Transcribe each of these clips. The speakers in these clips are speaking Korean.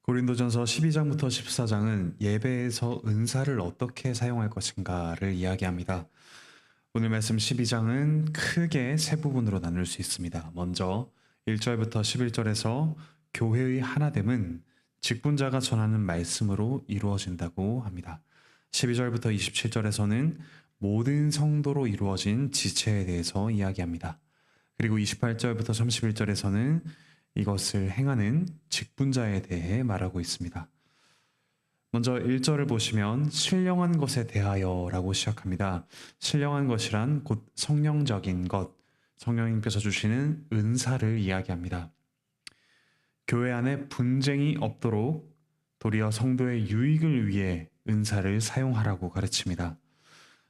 고린도전서 12장부터 14장은 예배에서 은사를 어떻게 사용할 것인가를 이야기합니다. 오늘 말씀 12장은 크게 세 부분으로 나눌 수 있습니다. 먼저 1절부터 11절에서 교회의 하나됨은 직분자가 전하는 말씀으로 이루어진다고 합니다. 12절부터 27절에서는 모든 성도로 이루어진 지체에 대해서 이야기합니다. 그리고 28절부터 31절에서는 이것을 행하는 직분자에 대해 말하고 있습니다. 먼저 1절을 보시면 신령한 것에 대하여 라고 시작합니다. 신령한 것이란 곧 성령적인 것, 성령님께서 주시는 은사를 이야기합니다. 교회 안에 분쟁이 없도록 도리어 성도의 유익을 위해 은사를 사용하라고 가르칩니다.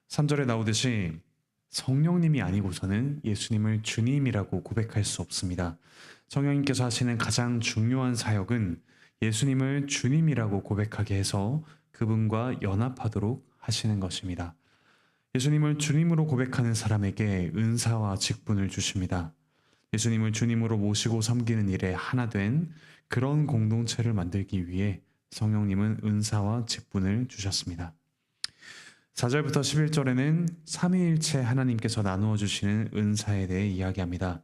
3절에 나오듯이 성령님이 아니고서는 예수님을 주님이라고 고백할 수 없습니다. 성령님께서 하시는 가장 중요한 사역은 예수님을 주님이라고 고백하게 해서 그분과 연합하도록 하시는 것입니다. 예수님을 주님으로 고백하는 사람에게 은사와 직분을 주십니다. 예수님을 주님으로 모시고 섬기는 일에 하나 된 그런 공동체를 만들기 위해 성령님은 은사와 직분을 주셨습니다. 4절부터 11절에는 삼위일체 하나님께서 나누어 주시는 은사에 대해 이야기합니다.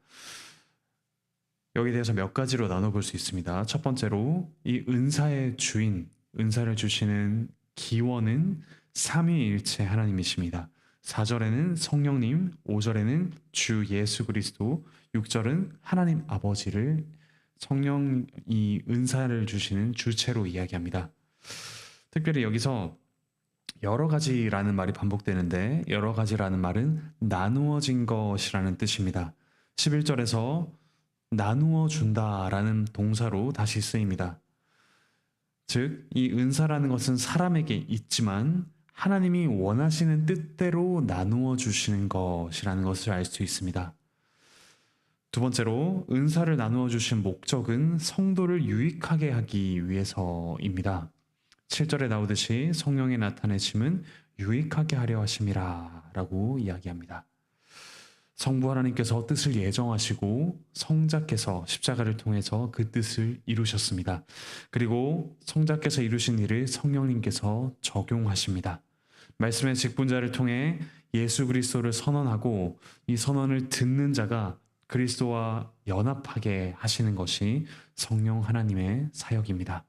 여기에 대해서 몇 가지로 나눠볼 수 있습니다. 첫 번째로 이 은사의 주인, 은사를 주시는 기원은 삼위일체 하나님이십니다. 4절에는 성령님, 5절에는 주 예수 그리스도, 6절은 하나님 아버지를 성령 이 은사를 주시는 주체로 이야기합니다. 특별히 여기서 여러 가지라는 말이 반복되는데 여러 가지라는 말은 나누어진 것이라는 뜻입니다. 11절에서 나누어 준다라는 동사로 다시 쓰입니다. 즉, 이 은사라는 것은 사람에게 있지만 하나님이 원하시는 뜻대로 나누어 주시는 것이라는 것을 알 수 있습니다. 두 번째로 은사를 나누어 주신 목적은 성도를 유익하게 하기 위해서입니다. 7절에 나오듯이 성령의 나타내심은 유익하게 하려 하심이라 라고 이야기합니다. 성부 하나님께서 뜻을 예정하시고 성자께서 십자가를 통해서 그 뜻을 이루셨습니다. 그리고 성자께서 이루신 일을 성령님께서 적용하십니다. 말씀의 직분자를 통해 예수 그리스도를 선언하고 이 선언을 듣는 자가 그리스도와 연합하게 하시는 것이 성령 하나님의 사역입니다.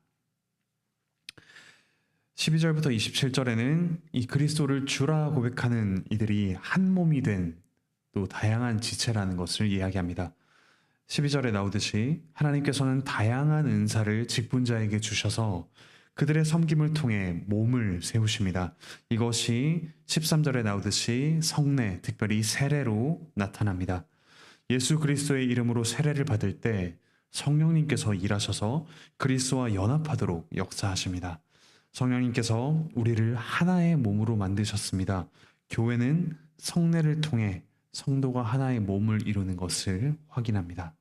12절부터 27절에는 이 그리스도를 주라 고백하는 이들이 한 몸이 된 또 다양한 지체라는 것을 이야기합니다. 12절에 나오듯이 하나님께서는 다양한 은사를 직분자에게 주셔서 그들의 섬김을 통해 몸을 세우십니다. 이것이 13절에 나오듯이 성례, 특별히 세례로 나타납니다. 예수 그리스도의 이름으로 세례를 받을 때 성령님께서 일하셔서 그리스도와 연합하도록 역사하십니다. 성령님께서 우리를 하나의 몸으로 만드셨습니다. 교회는 성례를 통해 성도가 하나의 몸을 이루는 것을 확인합니다.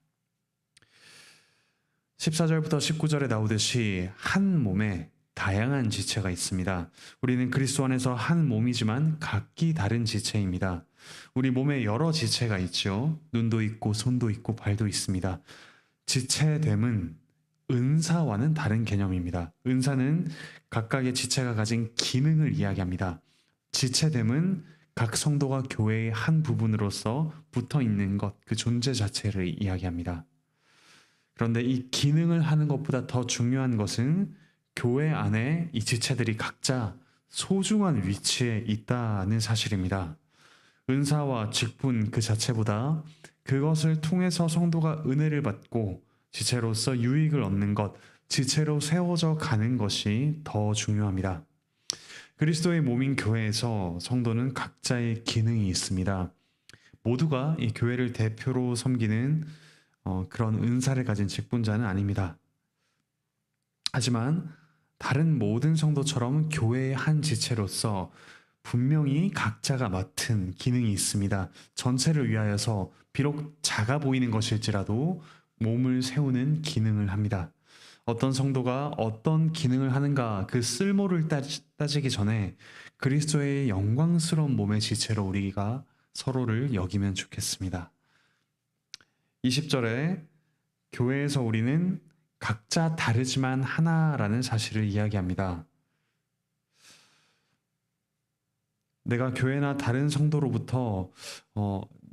14절부터 19절에 나오듯이 한 몸에 다양한 지체가 있습니다. 우리는 그리스도 안에서 한 몸이지만 각기 다른 지체입니다. 우리 몸에 여러 지체가 있죠. 눈도 있고 손도 있고 발도 있습니다. 지체됨은 은사와는 다른 개념입니다. 은사는 각각의 지체가 가진 기능을 이야기합니다. 지체됨은 각 성도가 교회의 한 부분으로서 붙어 있는 것, 그 존재 자체를 이야기합니다. 그런데 이 기능을 하는 것보다 더 중요한 것은 교회 안에 이 지체들이 각자 소중한 위치에 있다는 사실입니다. 은사와 직분 그 자체보다 그것을 통해서 성도가 은혜를 받고 지체로서 유익을 얻는 것, 지체로 세워져 가는 것이 더 중요합니다. 그리스도의 몸인 교회에서 성도는 각자의 기능이 있습니다. 모두가 이 교회를 대표로 섬기는 그런 은사를 가진 직분자는 아닙니다. 하지만 다른 모든 성도처럼 교회의 한 지체로서 분명히 각자가 맡은 기능이 있습니다. 전체를 위하여서 비록 작아 보이는 것일지라도 몸을 세우는 기능을 합니다. 어떤 성도가 어떤 기능을 하는가 그 쓸모를 따지기 전에 그리스도의 영광스러운 몸의 지체로 우리가 서로를 여기면 좋겠습니다. 20절에 교회에서 우리는 각자 다르지만 하나라는 사실을 이야기합니다. 내가 교회나 다른 성도로부터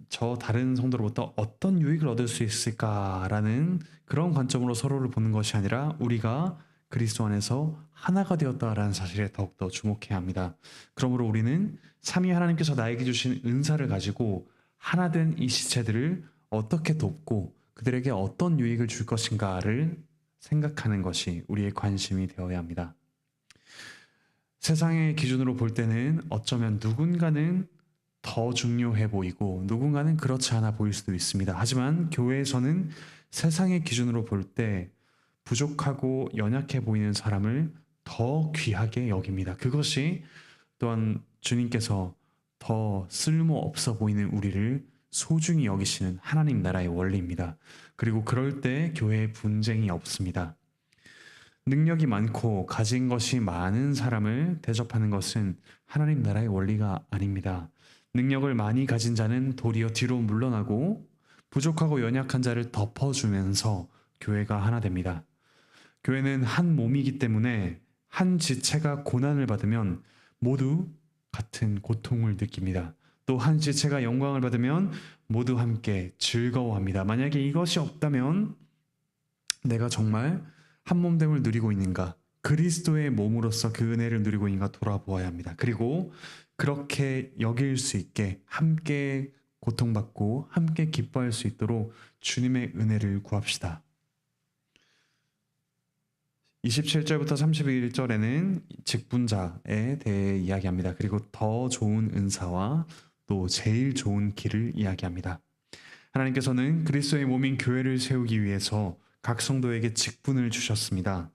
저 다른 성도로부터 어떤 유익을 얻을 수 있을까라는 그런 관점으로 서로를 보는 것이 아니라 우리가 그리스도 안에서 하나가 되었다라는 사실에 더욱더 주목해야 합니다. 그러므로 우리는 삼위 하나님께서 나에게 주신 은사를 가지고 하나 된 이 지체들을 어떻게 돕고 그들에게 어떤 유익을 줄 것인가를 생각하는 것이 우리의 관심이 되어야 합니다. 세상의 기준으로 볼 때는 어쩌면 누군가는 더 중요해 보이고 누군가는 그렇지 않아 보일 수도 있습니다. 하지만 교회에서는 세상의 기준으로 볼 때 부족하고 연약해 보이는 사람을 더 귀하게 여깁니다. 그것이 또한 주님께서 더 쓸모 없어 보이는 우리를 소중히 여기시는 하나님 나라의 원리입니다. 그리고 그럴 때 교회에 분쟁이 없습니다. 능력이 많고 가진 것이 많은 사람을 대접하는 것은 하나님 나라의 원리가 아닙니다. 능력을 많이 가진 자는 도리어 뒤로 물러나고 부족하고 연약한 자를 덮어주면서 교회가 하나 됩니다. 교회는 한 몸이기 때문에 한 지체가 고난을 받으면 모두 같은 고통을 느낍니다. 또 한 지체가 영광을 받으면 모두 함께 즐거워합니다. 만약에 이것이 없다면 내가 정말 한 몸됨을 누리고 있는가, 그리스도의 몸으로서 그 은혜를 누리고 있는가 돌아보아야 합니다. 그리고 그렇게 여길 수 있게 함께 고통받고 함께 기뻐할 수 있도록 주님의 은혜를 구합시다. 27절부터 31절에는 직분자에 대해 이야기합니다. 그리고 더 좋은 은사와 또 제일 좋은 길을 이야기합니다. 하나님께서는 그리스도의 몸인 교회를 세우기 위해서 각 성도에게 직분을 주셨습니다.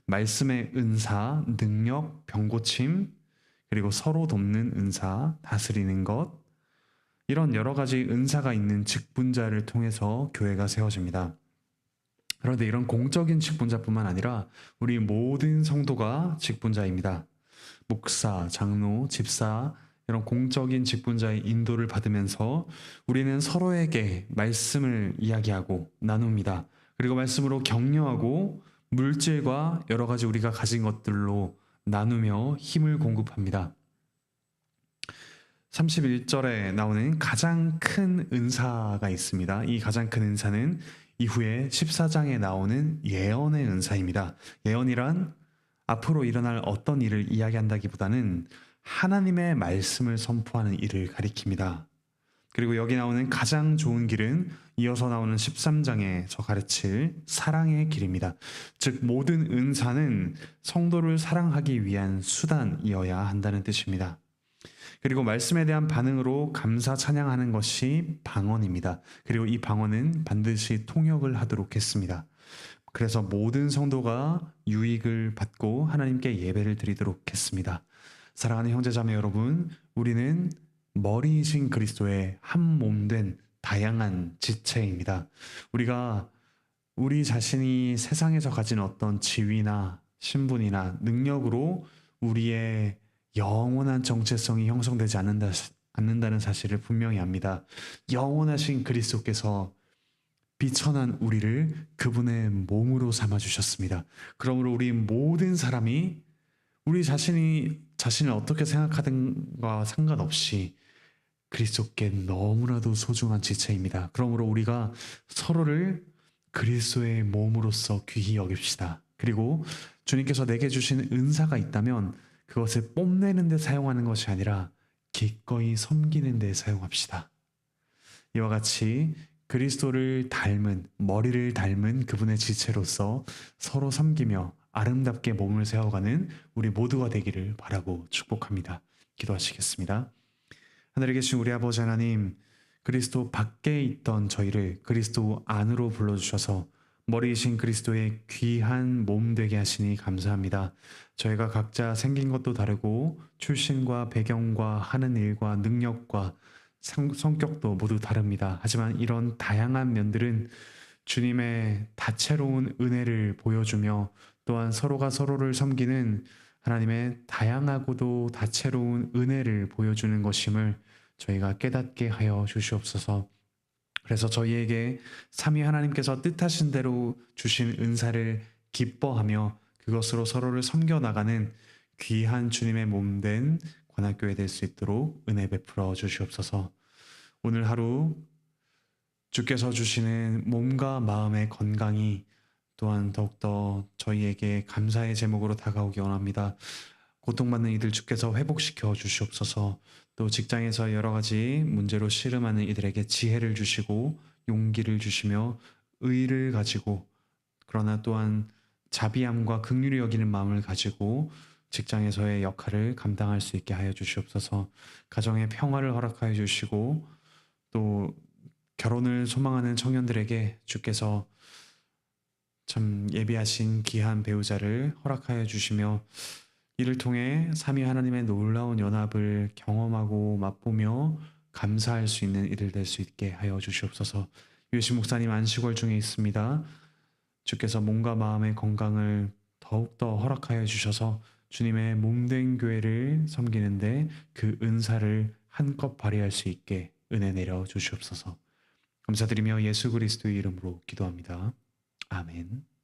말씀의 은사, 능력, 병고침, 그리고 서로 돕는 은사, 다스리는 것, 이런 여러 가지 은사가 있는 직분자를 통해서 교회가 세워집니다. 그런데 이런 공적인 직분자뿐만 아니라 우리 모든 성도가 직분자입니다. 목사, 장로, 집사, 이런 공적인 직분자의 인도를 받으면서 우리는 서로에게 말씀을 이야기하고 나눕니다. 그리고 말씀으로 격려하고 물질과 여러 가지 우리가 가진 것들로 나누며 힘을 공급합니다. 31절에 나오는 가장 큰 은사가 있습니다. 이 가장 큰 은사는 이후에 14장에 나오는 예언의 은사입니다. 예언이란 앞으로 일어날 어떤 일을 이야기한다기보다는 하나님의 말씀을 선포하는 일을 가리킵니다. 그리고 여기 나오는 가장 좋은 길은 이어서 나오는 13장에서 가르칠 사랑의 길입니다. 즉 모든 은사는 성도를 사랑하기 위한 수단이어야 한다는 뜻입니다. 그리고 말씀에 대한 반응으로 감사 찬양하는 것이 방언입니다. 그리고 이 방언은 반드시 통역을 하도록 했습니다. 그래서 모든 성도가 유익을 받고 하나님께 예배를 드리도록 했습니다. 사랑하는 형제자매 여러분, 우리는 머리이신 그리스도의 한 몸된 다양한 지체입니다. 우리가 우리 자신이 세상에서 가진 어떤 지위나 신분이나 능력으로 우리의 영원한 정체성이 형성되지 않는다는 사실을 분명히 압니다. 영원하신 그리스도께서 비천한 우리를 그분의 몸으로 삼아주셨습니다. 그러므로 우리 모든 사람이 우리 자신을 어떻게 생각하든가 상관없이 그리스도께 너무나도 소중한 지체입니다. 그러므로 우리가 서로를 그리스도의 몸으로서 귀히 여깁시다. 그리고 주님께서 내게 주신 은사가 있다면 그것을 뽐내는 데 사용하는 것이 아니라 기꺼이 섬기는 데 사용합시다. 이와 같이 그리스도를 닮은, 머리를 닮은 그분의 지체로서 서로 섬기며 아름답게 몸을 세워가는 우리 모두가 되기를 바라고 축복합니다. 기도하시겠습니다. 하늘에 계신 우리 아버지 하나님, 그리스도 밖에 있던 저희를 그리스도 안으로 불러주셔서 머리이신 그리스도의 귀한 몸 되게 하시니 감사합니다. 저희가 각자 생긴 것도 다르고 출신과 배경과 하는 일과 능력과 성격도 모두 다릅니다. 하지만 이런 다양한 면들은 주님의 다채로운 은혜를 보여주며 또한 서로가 서로를 섬기는 하나님의 다양하고도 다채로운 은혜를 보여주는 것임을 저희가 깨닫게 하여 주시옵소서. 그래서 저희에게 삼위 하나님께서 뜻하신 대로 주신 은사를 기뻐하며 그것으로 서로를 섬겨 나가는 귀한 주님의 몸된 관악교회 될 수 있도록 은혜 베풀어 주시옵소서. 오늘 하루 주께서 주시는 몸과 마음의 건강이 또한 더욱더 저희에게 감사의 제목으로 다가오기 원합니다. 고통받는 이들 주께서 회복시켜 주시옵소서. 또 직장에서 여러 가지 문제로 씨름하는 이들에게 지혜를 주시고 용기를 주시며 의를 가지고, 그러나 또한 자비함과 긍휼히 여기는 마음을 가지고 직장에서의 역할을 감당할 수 있게 하여 주시옵소서. 가정의 평화를 허락하여 주시고, 또 결혼을 소망하는 청년들에게 주께서 참 예비하신 귀한 배우자를 허락하여 주시며, 이를 통해 삼위 하나님의 놀라운 연합을 경험하고 맛보며 감사할 수 있는 일을 될 수 있게 하여 주시옵소서. 유해신 목사님 안식월 중에 있습니다. 주께서 몸과 마음의 건강을 더욱더 허락하여 주셔서 주님의 몸된 교회를 섬기는데 그 은사를 한껏 발휘할 수 있게 은혜 내려 주시옵소서. 감사드리며 예수 그리스도의 이름으로 기도합니다. 아멘.